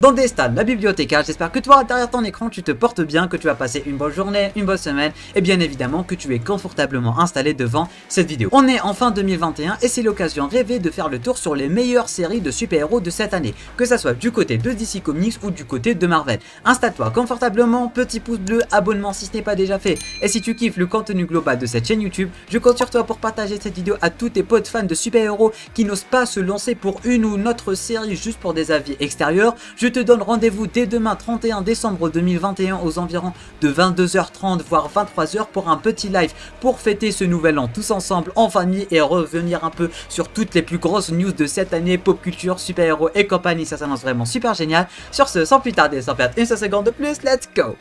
Dans Destal, la bibliothécaire, j'espère que toi, derrière ton écran, tu te portes bien, que tu as passé une bonne journée, une bonne semaine, et bien évidemment que tu es confortablement installé devant cette vidéo. On est en fin 2021 et c'est l'occasion rêvée de faire le tour sur les meilleures séries de super-héros de cette année, que ça soit du côté de DC Comics ou du côté de Marvel. Installe-toi confortablement, petit pouce bleu, abonnement si ce n'est pas déjà fait, et si tu kiffes le contenu global de cette chaîne YouTube, je compte sur toi pour partager cette vidéo à tous tes potes fans de super-héros qui n'osent pas se lancer pour une ou une autre série juste pour des avis extérieurs. Je te donne rendez-vous dès demain 31 décembre 2021 aux environs de 22h30 voire 23h pour un petit live pour fêter ce nouvel an tous ensemble en famille et revenir un peu sur toutes les plus grosses news de cette année, pop culture, super-héros et compagnie. Ça s'annonce vraiment super génial. Sur ce, sans plus tarder, sans perdre une seule seconde de plus, let's go!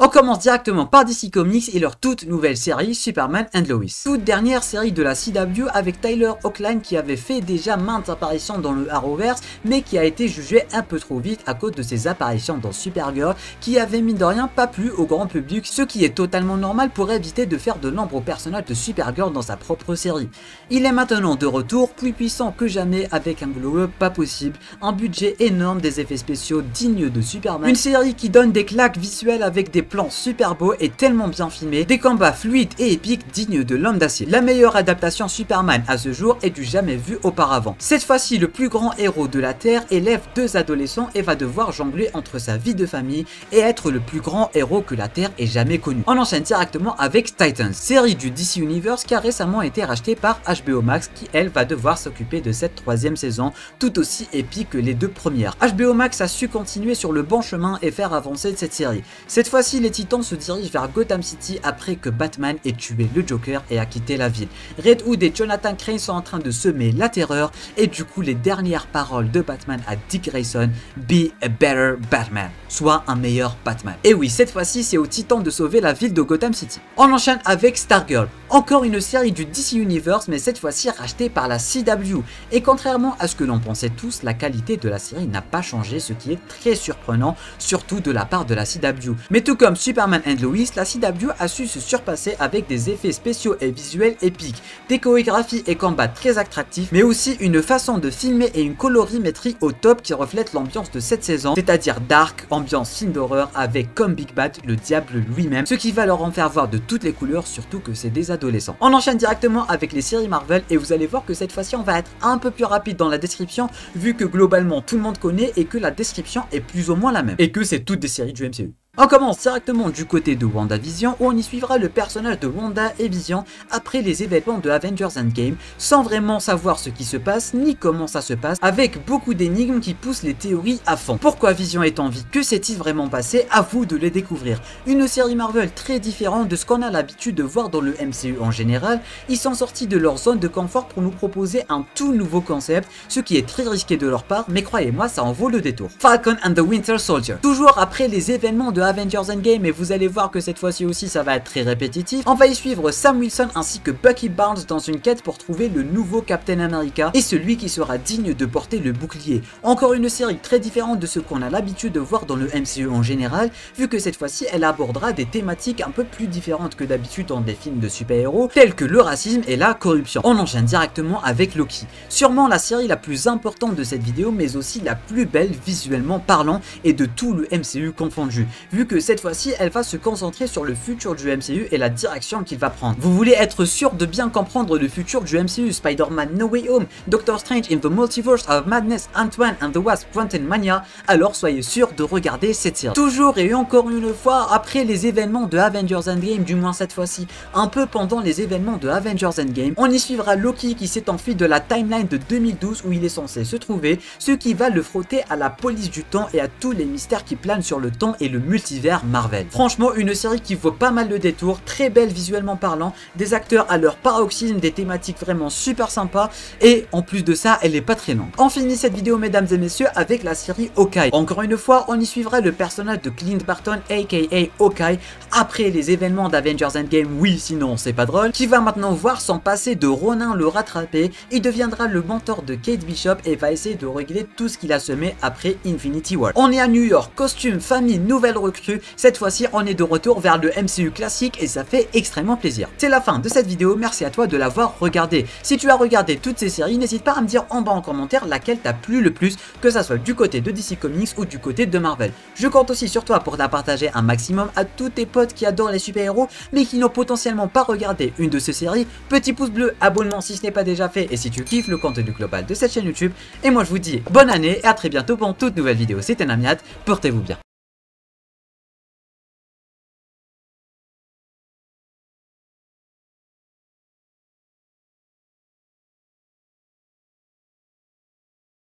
On commence directement par DC Comics et leur toute nouvelle série Superman and Lois. Toute dernière série de la CW avec Tyler Hoechlin qui avait fait déjà maintes apparitions dans le Arrowverse mais qui a été jugé un peu trop vite à cause de ses apparitions dans Supergirl qui avait mine de rien pas plu au grand public, ce qui est totalement normal pour éviter de faire de l'ombre au personnage de Supergirl dans sa propre série. Il est maintenant de retour, plus puissant que jamais avec un glow-up pas possible, un budget énorme, des effets spéciaux dignes de Superman, une série qui donne des claques visuelles avec des plans super beaux et tellement bien filmés, des combats fluides et épiques dignes de l'homme d'acier. La meilleure adaptation Superman à ce jour est du jamais vu auparavant. Cette fois-ci, le plus grand héros de la Terre élève deux adolescents et va devoir jongler entre sa vie de famille et être le plus grand héros que la Terre ait jamais connu. On enchaîne directement avec Titans, série du DC Universe qui a récemment été rachetée par HBO Max qui elle va devoir s'occuper de cette troisième saison tout aussi épique que les deux premières. HBO Max a su continuer sur le bon chemin et faire avancer cette série. Cette fois-ci, les Titans se dirigent vers Gotham City après que Batman ait tué le Joker et a quitté la ville. Red Hood et Jonathan Crane sont en train de semer la terreur et du coup les dernières paroles de Batman à Dick Grayson, Be a better Batman, soit un meilleur Batman. Et oui, cette fois-ci c'est aux Titans de sauver la ville de Gotham City. On enchaîne avec Stargirl, encore une série du DC Universe mais cette fois-ci rachetée par la CW. Et contrairement à ce que l'on pensait tous, la qualité de la série n'a pas changé, ce qui est très surprenant, surtout de la part de la CW. Mais tout comme Superman and Lois, la CW a su se surpasser avec des effets spéciaux et visuels épiques, des chorégraphies et combats très attractifs, mais aussi une façon de filmer et une colorimétrie au top qui reflète l'ambiance de cette saison, c'est-à-dire dark, ambiance film d'horreur avec comme Big Bad le diable lui-même, ce qui va leur en faire voir de toutes les couleurs, surtout que c'est des adolescents. On enchaîne directement avec les séries Marvel et vous allez voir que cette fois-ci on va être un peu plus rapide dans la description vu que globalement tout le monde connaît et que la description est plus ou moins la même et que c'est toutes des séries du MCU. On commence directement du côté de WandaVision où on y suivra le personnage de Wanda et Vision après les événements de Avengers Endgame sans vraiment savoir ce qui se passe ni comment ça se passe, avec beaucoup d'énigmes qui poussent les théories à fond. Pourquoi Vision est en vie? Que s'est-il vraiment passé? À vous de les découvrir. Une série Marvel très différente de ce qu'on a l'habitude de voir dans le MCU en général. Ils sont sortis de leur zone de confort pour nous proposer un tout nouveau concept, ce qui est très risqué de leur part mais croyez-moi ça en vaut le détour. Falcon and the Winter Soldier. Toujours après les événements de Avengers Endgame et vous allez voir que cette fois-ci aussi ça va être très répétitif. On va y suivre Sam Wilson ainsi que Bucky Barnes dans une quête pour trouver le nouveau Captain America et celui qui sera digne de porter le bouclier. Encore une série très différente de ce qu'on a l'habitude de voir dans le MCU en général, vu que cette fois-ci elle abordera des thématiques un peu plus différentes que d'habitude dans des films de super-héros tels que le racisme et la corruption. On enchaîne directement avec Loki, sûrement la série la plus importante de cette vidéo mais aussi la plus belle visuellement parlant et de tout le MCU confondu, vu que cette fois-ci elle va se concentrer sur le futur du MCU et la direction qu'il va prendre. Vous voulez être sûr de bien comprendre le futur du MCU, Spider-Man No Way Home, Doctor Strange in the Multiverse of Madness, Ant-Man and the Wasp Quantumania, alors soyez sûr de regarder cette série. Toujours et encore une fois après les événements de Avengers Endgame, du moins cette fois-ci un peu pendant les événements de Avengers Endgame, on y suivra Loki qui s'est enfui de la timeline de 2012 où il est censé se trouver, ce qui va le frotter à la police du temps et à tous les mystères qui planent sur le temps et le multivers Marvel. Franchement une série qui vaut pas mal le détour, très belle visuellement parlant, des acteurs à leur paroxysme, des thématiques vraiment super sympas et en plus de ça elle est pas très longue. On finit cette vidéo mesdames et messieurs avec la série Hawkeye. Encore une fois on y suivra le personnage de Clint Barton aka Hawkeye après les événements d'Avengers Endgame, oui sinon c'est pas drôle, qui va maintenant voir son passé de Ronin le rattraper. Il deviendra le mentor de Kate Bishop et va essayer de régler tout ce qu'il a semé après Infinity War. On est à New York, costume, famille, nouvelle recrue recrues. Cette fois-ci, on est de retour vers le MCU classique et ça fait extrêmement plaisir. C'est la fin de cette vidéo, merci à toi de l'avoir regardée. Si tu as regardé toutes ces séries, n'hésite pas à me dire en bas en commentaire laquelle t'a plu le plus, que ça soit du côté de DC Comics ou du côté de Marvel. Je compte aussi sur toi pour la partager un maximum à tous tes potes qui adorent les super-héros mais qui n'ont potentiellement pas regardé une de ces séries. Petit pouce bleu, abonnement si ce n'est pas déjà fait et si tu kiffes le contenu global de cette chaîne YouTube. Et moi je vous dis bonne année et à très bientôt pour une toute nouvelle vidéo. C'était Namiat, portez-vous bien.